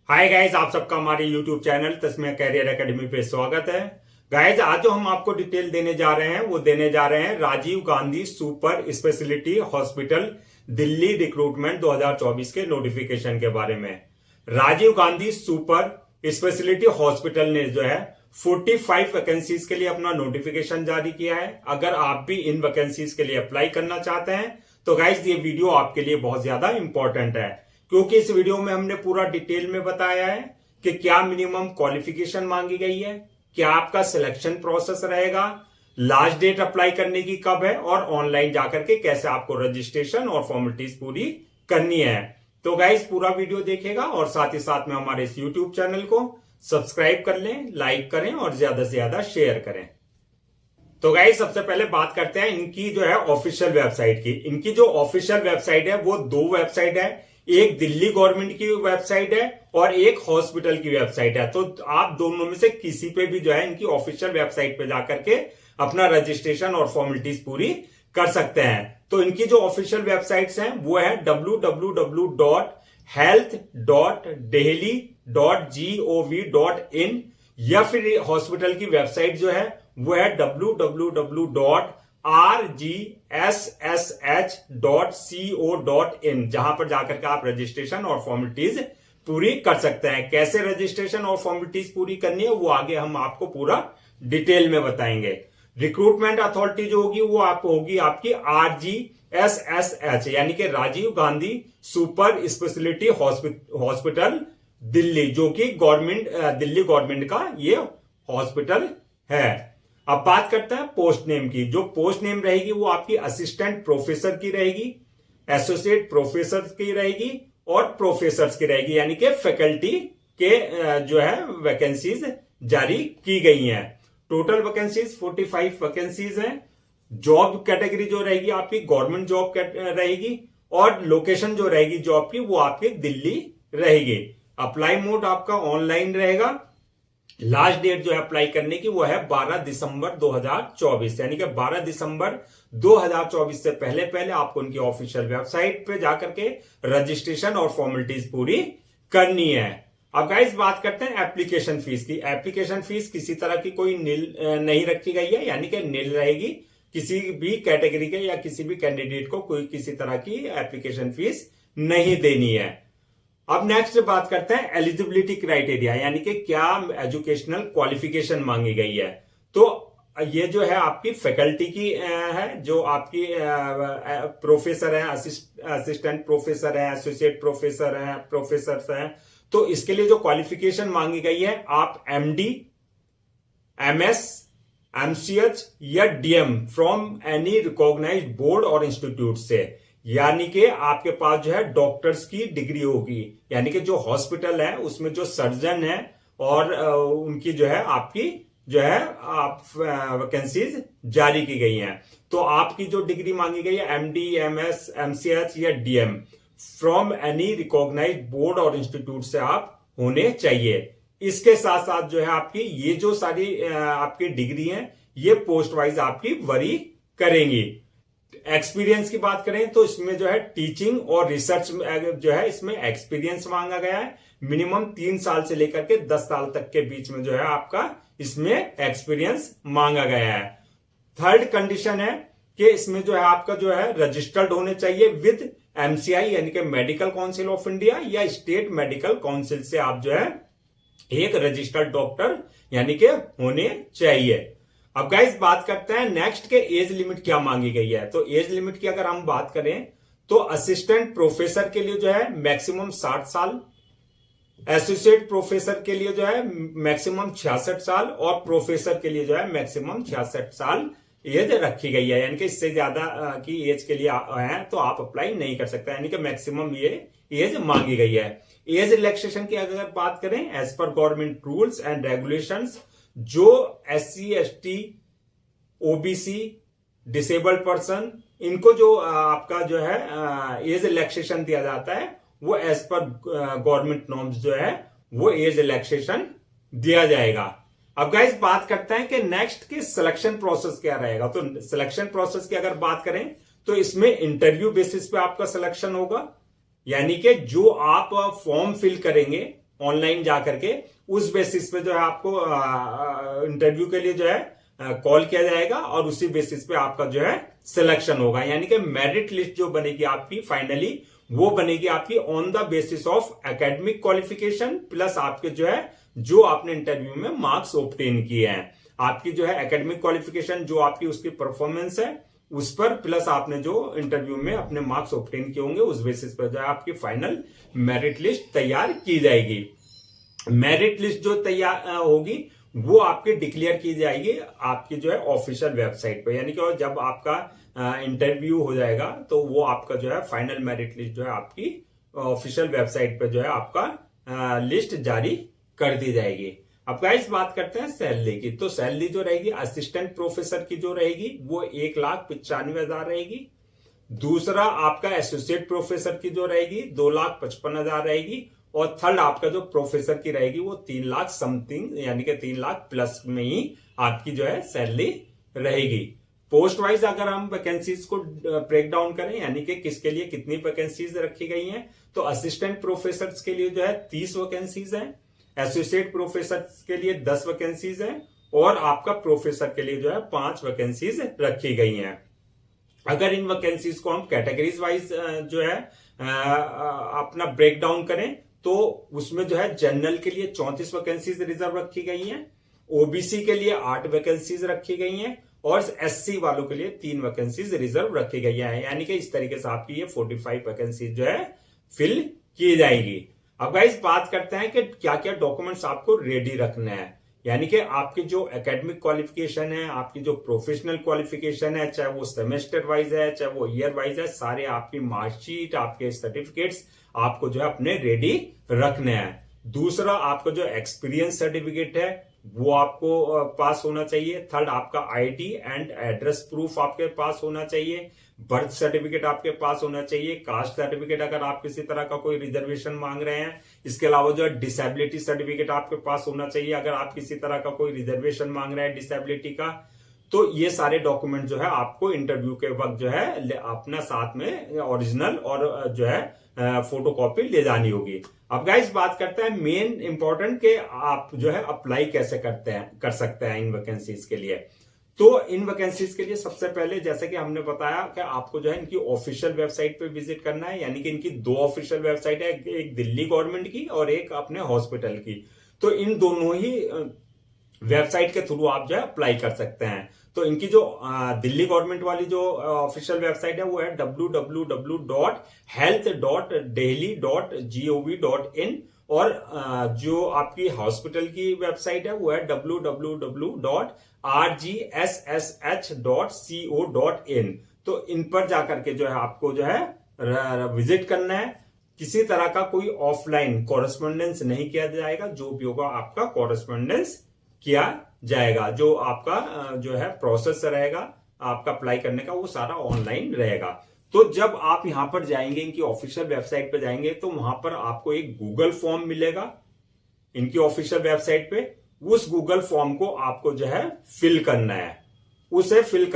Hi guys, आप सबका हमारे YouTube channel Tasmiya career academy पे स्वागत है। गाइज, आज जो हम आपको डिटेल देने जा रहे हैं वो देने जा रहे हैं Rajiv Gandhi super speciality hospital Delhi recruitment 2024 के नोटिफिकेशन के बारे में। Rajiv Gandhi super speciality hospital ने जो है 45 वैकेंसीज के लिए अपना नोटिफिकेशन जारी किया है। अगर आप भी इन वैकेंसीज के लिए अप्लाई करना चाहते हैं तो गाइज ये वीडियो आपके लिए बहुत ज्यादा इंपॉर्टेंट है, क्योंकि इस वीडियो में हमने पूरा डिटेल में बताया है कि क्या मिनिमम क्वालिफिकेशन मांगी गई है, क्या आपका सिलेक्शन प्रोसेस रहेगा, लास्ट डेट अप्लाई करने की कब है और ऑनलाइन जाकर के कैसे आपको रजिस्ट्रेशन और फॉर्मेलिटीज पूरी करनी है। तो गाइस पूरा वीडियो देखेगा और साथ ही साथ में हमारे इस यूट्यूब चैनल को सब्सक्राइब कर लें, लाइक करें और ज्यादा से ज्यादा शेयर करें। तो गाइस सबसे पहले बात करते हैं इनकी जो है ऑफिशियल वेबसाइट की। इनकी जो ऑफिशियल वेबसाइट है वो दो वेबसाइट है, एक दिल्ली गवर्नमेंट की वेबसाइट है और एक हॉस्पिटल की वेबसाइट है। तो आप दोनों में से किसी पे भी जो है इनकी ऑफिशियल वेबसाइट पे जाकर के अपना रजिस्ट्रेशन और फॉर्मेलिटीज पूरी कर सकते हैं। तो इनकी जो ऑफिशियल वेबसाइट्स हैं वो है www.health.delhi.gov.in या फिर हॉस्पिटल की वेबसाइट जो है वो है www.rgssh.co.in, जहां पर जाकर के आप रजिस्ट्रेशन और फॉर्मेलिटीज पूरी कर सकते हैं। कैसे रजिस्ट्रेशन और फॉर्मेलिटीज पूरी करनी है वो आगे हम आपको पूरा डिटेल में बताएंगे। रिक्रूटमेंट अथॉरिटी जो होगी वो होगी आपकी RGSSH, यानी कि Rajiv Gandhi super speciality hospital Delhi, जो कि दिल्ली गवर्नमेंट का ये हॉस्पिटल है। अब बात करते हैं पोस्ट नेम की। जो पोस्ट नेम रहेगी वो आपकी असिस्टेंट प्रोफेसर की रहेगी, एसोसिएट प्रोफेसर की रहेगी और प्रोफेसर्स की रहेगी, यानी कि फैकल्टी के जो है वैकेंसीज जारी की गई हैं। टोटल वैकेंसीज 45 वैकेंसीज हैं। जॉब कैटेगरी जो रहेगी आपकी गवर्नमेंट जॉब रहेगी और लोकेशन जो रहेगी जॉब की वो आपकी दिल्ली रहेगी। अप्लाई मोड आपका ऑनलाइन रहेगा। लास्ट डेट जो है अप्लाई करने की वो है 12 दिसंबर 2024, यानी कि 12 दिसंबर 2024 से पहले पहले आपको उनकी ऑफिशियल वेबसाइट पे जाकर के रजिस्ट्रेशन और फॉर्मेलिटीज पूरी करनी है। अब गाइस बात करते हैं एप्लीकेशन फीस की। एप्लीकेशन फीस किसी तरह की कोई नील नहीं रखी गई है, यानी कि नील रहेगी। किसी भी कैटेगरी के या किसी भी कैंडिडेट को कोई किसी तरह की एप्लीकेशन फीस नहीं देनी है। अब नेक्स्ट बात करते हैं एलिजिबिलिटी क्राइटेरिया, यानी कि क्या एजुकेशनल क्वालिफिकेशन मांगी गई है। तो ये जो है आपकी फैकल्टी की है, जो आपकी प्रोफेसर हैं, असिस्टेंट प्रोफेसर हैं, एसोसिएट प्रोफेसर हैं, प्रोफेसर हैं। तो इसके लिए जो क्वालिफिकेशन मांगी गई है आप MD, MS, MCH या DM from any recognised board और इंस्टीट्यूट से, यानी कि आपके पास जो है डॉक्टर्स की डिग्री होगी, यानी कि जो हॉस्पिटल है उसमें जो सर्जन है और उनकी जो है आपकी जो है आप वैकेंसीज जारी की गई हैं। तो आपकी जो डिग्री मांगी गई है MD, MS, MCH या DM from any recognised board और इंस्टीट्यूट से आप होने चाहिए। इसके साथ साथ जो है आपकी ये जो सारी आपकी डिग्री हैं ये पोस्ट वाइज आपकी वरी करेंगी। एक्सपीरियंस की बात करें तो इसमें जो है टीचिंग और रिसर्च जो है इसमें एक्सपीरियंस मांगा गया है। मिनिमम 3 साल से लेकर के 10 साल तक के बीच में जो है आपका इसमें एक्सपीरियंस मांगा गया है। थर्ड कंडीशन है कि इसमें जो है आपका जो है रजिस्टर्ड होने चाहिए विद MCI, यानी कि मेडिकल काउंसिल ऑफ इंडिया या स्टेट मेडिकल काउंसिल से आप जो है एक रजिस्टर्ड डॉक्टर यानी कि होने चाहिए। अब गाइस बात करते हैं नेक्स्ट के एज लिमिट क्या मांगी गई है। तो एज लिमिट की अगर हम बात करें तो असिस्टेंट प्रोफेसर के लिए जो है मैक्सिमम 60 साल, एसोसिएट प्रोफेसर के लिए जो है मैक्सिमम 66 साल और प्रोफेसर के लिए जो है मैक्सिमम 66 साल एज रखी गई है, यानी कि इससे ज्यादा की एज के लिए है तो आप अप्लाई नहीं कर सकते, यानी कि मैक्सिमम ये एज मांगी गई है। एज रिलैक्सेशन की अगर बात करें as per government rules and regulations, जो SC, ST, OBC, disabled person इनको जो आपका जो है एज रिलैक्सेशन दिया जाता है वो एज पर गवर्नमेंट नॉर्म्स जो है वो एज रिलैक्सेशन दिया जाएगा। अब गाइस बात करते हैं कि नेक्स्ट के सिलेक्शन प्रोसेस क्या रहेगा। तो सिलेक्शन प्रोसेस की अगर बात करें तो इसमें इंटरव्यू बेसिस पे आपका सिलेक्शन होगा, यानी कि जो आप फॉर्म फिल करेंगे ऑनलाइन जा करके उस बेसिस पे जो है आपको इंटरव्यू के लिए जो है कॉल किया जाएगा और उसी बेसिस पे आपका जो है सिलेक्शन होगा। यानी कि मेरिट लिस्ट जो बनेगी आपकी फाइनली वो बनेगी आपकी on the basis of academic qualification plus आपके जो है जो आपने इंटरव्यू में मार्क्स ऑब्टेन किए हैं। आपकी जो है एकेडमिक क्वालिफिकेशन जो आपकी उसकी परफॉर्मेंस है उस पर प्लस आपने जो इंटरव्यू में अपने मार्क्स ऑब्टेन किए होंगे उस बेसिस पर जो है आपकी फाइनल मेरिट लिस्ट तैयार की जाएगी। मेरिट लिस्ट जो तैयार होगी वो आपकी डिक्लेयर की जाएगी आपकी जो है ऑफिशियल वेबसाइट पे। यानी कि जब आपका इंटरव्यू हो जाएगा तो वो आपका जो है फाइनल मेरिट लिस्ट जो है आपकी ऑफिशियल वेबसाइट पे जो है आपका लिस्ट जारी कर दी जाएगी। अब गाइस बात करते हैं सैलरी की। तो सैलरी जो रहेगी असिस्टेंट प्रोफेसर की जो रहेगी वो 1,95,000 रहेगी। दूसरा आपका एसोसिएट प्रोफेसर की जो रहेगी 2,55,000 रहेगी। और थर्ड आपका जो प्रोफेसर की रहेगी वो 3 लाख समथिंग यानी कि 3 लाख प्लस में ही आपकी जो है सैलरी रहेगी। पोस्ट वाइज अगर हम वैकेंसीज को ब्रेक डाउन करें यानी कि किसके लिए कितनी वैकेंसीज रखी गई हैं तो असिस्टेंट प्रोफेसर के लिए जो है 30 वैकेंसीज हैं, एसोसिएट प्रोफेसर के लिए 10 वैकेंसीज हैं और आपका प्रोफेसर के लिए जो है 5 वैकेंसीज रखी गई हैं। अगर इन वैकेंसीज को हम कैटेगरीज वाइज जो है अपना ब्रेक डाउन करें तो उसमें जो है जनरल के लिए 34 वैकेंसीज रिजर्व रखी गई हैं, ओबीसी के लिए 8 वैकेंसीज रखी गई हैं और एससी वालों के लिए 3 वैकेंसीज रिजर्व रखी गई हैं। यानी कि इस तरीके से आपकी ये 45 वैकेंसीज जो है फिल की जाएगी। अब गाइस बात करते हैं कि क्या क्या डॉक्यूमेंट्स आपको रेडी रखने हैं। यानी कि आपकी जो एकेडमिक क्वालिफिकेशन है, आपकी जो प्रोफेशनल क्वालिफिकेशन है, चाहे वो सेमेस्टर वाइज है चाहे वो ईयर वाइज है, सारे आपकी मार्कशीट आपके सर्टिफिकेट्स आपको जो है अपने रेडी रखने हैं। दूसरा आपका जो एक्सपीरियंस सर्टिफिकेट है वो आपको पास होना चाहिए। थर्ड आपका आईडी एंड एड्रेस प्रूफ आपके पास होना चाहिए। बर्थ सर्टिफिकेट आपके पास होना चाहिए। कास्ट सर्टिफिकेट अगर आप किसी तरह का कोई रिजर्वेशन मांग रहे हैं, इसके अलावा जो है डिसेबिलिटी सर्टिफिकेट आपके पास होना चाहिए अगर आप किसी तरह का कोई रिजर्वेशन मांग रहे हैं डिसेबिलिटी का। तो ये सारे डॉक्यूमेंट जो है आपको इंटरव्यू के वक्त जो है अपना साथ में ओरिजिनल और जो है फोटोकॉपी ले जानी होगी। अब गाइस बात करते हैं मेन इंपॉर्टेंट कि आप जो है अप्लाई कैसे कर सकते हैं इन वैकेंसीज के लिए। तो इन वैकेंसीज के लिए सबसे पहले जैसे कि हमने बताया कि आपको जो है इनकी ऑफिशियल वेबसाइट पे विजिट करना है। यानी कि इनकी 2 ऑफिशियल वेबसाइट है, एक दिल्ली गवर्नमेंट की और एक अपने हॉस्पिटल की। तो इन दोनों ही वेबसाइट के थ्रू आप जो है अप्लाई कर सकते हैं। तो इनकी जो दिल्ली गवर्नमेंट वाली जो ऑफिशियल वेबसाइट है वो है www.health.delhi.gov.in और जो आपकी हॉस्पिटल की वेबसाइट है वो है www.rgssh.co.in। तो इन पर जाकर के जो है आपको जो है विजिट करना है। किसी तरह का कोई ऑफलाइन कॉरेस्पॉन्डेंस नहीं किया जाएगा, जो भी होगा आपका कॉरेस्पॉन्डेंस किया जाएगा। जो आपका जो है प्रोसेस रहेगा आपका अप्लाई करने का वो सारा ऑनलाइन रहेगा। तो जब आप यहां पर जाएंगे इनकी ऑफिशियल वेबसाइट पर जाएंगे तो वहां पर आपको एक गूगल फॉर्म मिलेगा इनकी ऑफिशियल वेबसाइट पे। उस गूगल फॉर्म को आपको जो है फिल करना है। उसे फिल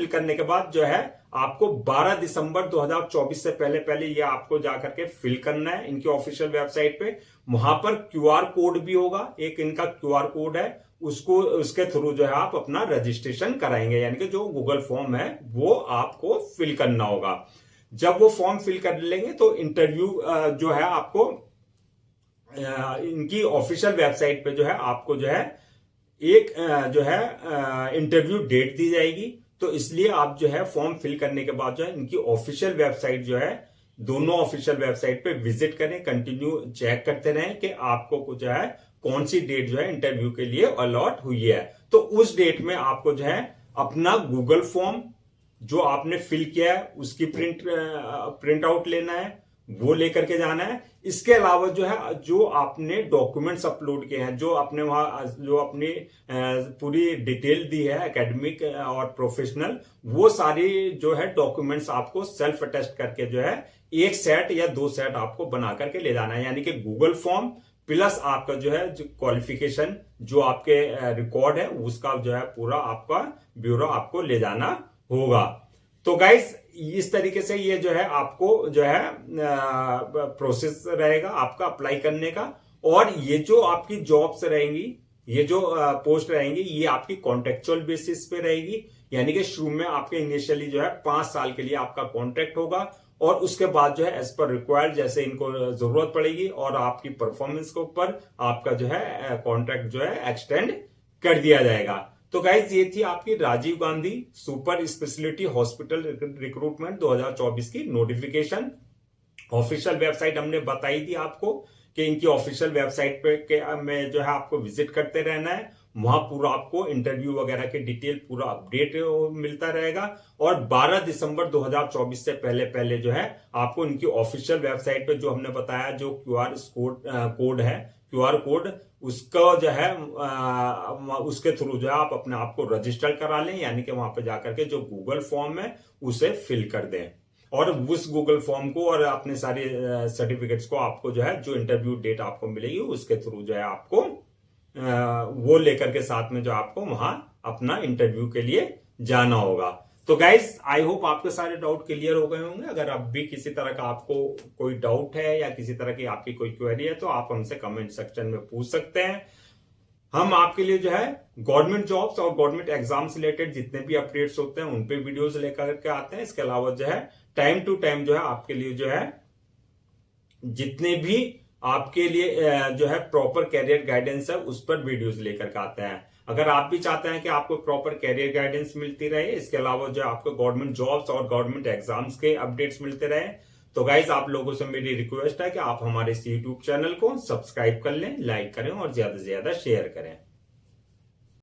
करने के बाद जो है आपको 12 दिसंबर 2024 से पहले ये आपको जाकर के फिल करना है इनकी ऑफिशियल वेबसाइट पे। वहां पर क्यूआर कोड भी होगा, एक इनका क्यूआर कोड है, उसके थ्रू जो है आप अपना रजिस्ट्रेशन कराएंगे। यानी कि जो गूगल फॉर्म है वो आपको फिल करना होगा। जब वो फॉर्म फिल कर लेंगे तो इंटरव्यू जो है आपको इनकी ऑफिशियल वेबसाइट पे जो है आपको जो है एक जो है इंटरव्यू डेट दी जाएगी। तो इसलिए आप जो है फॉर्म फिल करने के बाद जो है इनकी ऑफिशियल वेबसाइट जो है दोनों ऑफिशियल वेबसाइट पे विजिट करें, कंटिन्यू चेक करते रहें कि आपको जो है कौन सी डेट जो है इंटरव्यू के लिए अलॉट हुई है। तो उस डेट में आपको जो है अपना गूगल फॉर्म जो आपने फिल किया है उसकी प्रिंट आउट लेना है, वो लेकर के जाना है। इसके अलावा जो है जो आपने डॉक्यूमेंट्स अपलोड किए हैं, जो आपने वहां जो अपनी पूरी डिटेल दी है एकेडमिक और प्रोफेशनल, वो सारी जो है डॉक्यूमेंट्स आपको सेल्फ अटेस्ट करके जो है 1 सेट या 2 सेट आपको बना करके ले जाना है। यानी कि गूगल फॉर्म प्लस आपका जो है जो क्वालिफिकेशन जो आपके रिकॉर्ड है उसका जो है पूरा आपका ब्यूरो आपको ले जाना होगा। तो गाइस इस तरीके से ये जो है आपको जो है प्रोसेस रहेगा आपका अप्लाई करने का। और ये जो आपकी जॉब्स रहेंगी, ये जो पोस्ट रहेंगी, ये आपकी कॉन्ट्रेक्चुअल बेसिस पे रहेगी, यानी कि शुरू में आपके इनिशियली जो है 5 साल के लिए आपका कॉन्ट्रैक्ट होगा और उसके बाद जो है एज पर रिक्वायर्ड जैसे इनको जरूरत पड़ेगी और आपकी परफॉर्मेंस के ऊपर आपका जो है कॉन्ट्रैक्ट जो है एक्सटेंड कर दिया जाएगा। तो गाइज ये थी आपकी Rajiv Gandhi super speciality hospital recruitment 2024 की नोटिफिकेशन। ऑफिशियल वेबसाइट हमने बताई थी आपको कि इनकी ऑफिशियल वेबसाइट पे में जो है आपको विजिट करते रहना है, वहां पूरा आपको इंटरव्यू वगैरह के डिटेल पूरा अपडेट मिलता रहेगा। और 12 दिसंबर 2024 से पहले पहले जो है आपको इनकी ऑफिशियल वेबसाइट पे जो हमने बताया जो QR कोड है, QR कोड उसका जो है उसके थ्रू जो है आप अपने आप को रजिस्टर करा लें, यानी कि वहां पे जाकर के जो गूगल फॉर्म है उसे फिल कर दें और उस गूगल फॉर्म को और अपने सारे सर्टिफिकेट्स को आपको जो है जो इंटरव्यू डेट आपको मिलेगी उसके थ्रू जो है आपको वो लेकर के साथ में जो आपको वहां अपना इंटरव्यू के लिए जाना होगा। तो गाइज आई होप आपके सारे डाउट क्लियर हो गए होंगे। अगर अब भी किसी तरह का आपको कोई डाउट है या किसी तरह की आपकी कोई क्वेरी है तो आप हमसे कमेंट सेक्शन में पूछ सकते हैं। हम आपके लिए जो है गवर्नमेंट जॉब्स और गवर्नमेंट एग्जाम से रिलेटेड जितने भी अपडेट्स होते हैं उन पे वीडियोस लेकर के आते हैं। इसके अलावा जो है टाइम टू टाइम जो है आपके लिए जो है जितने भी आपके लिए जो है प्रॉपर कैरियर गाइडेंस है उस पर वीडियोस लेकर के आते हैं। अगर आप भी चाहते हैं कि आपको प्रॉपर कैरियर गाइडेंस मिलती रहे, इसके अलावा जो आपको गवर्नमेंट जॉब्स और गवर्नमेंट एग्जाम्स के अपडेट्स मिलते रहे, तो गाइज आप लोगों से मेरी रिक्वेस्ट है कि आप हमारे इस यूट्यूब चैनल को सब्सक्राइब कर लें, लाइक करें और ज्यादा से ज्यादा शेयर करें।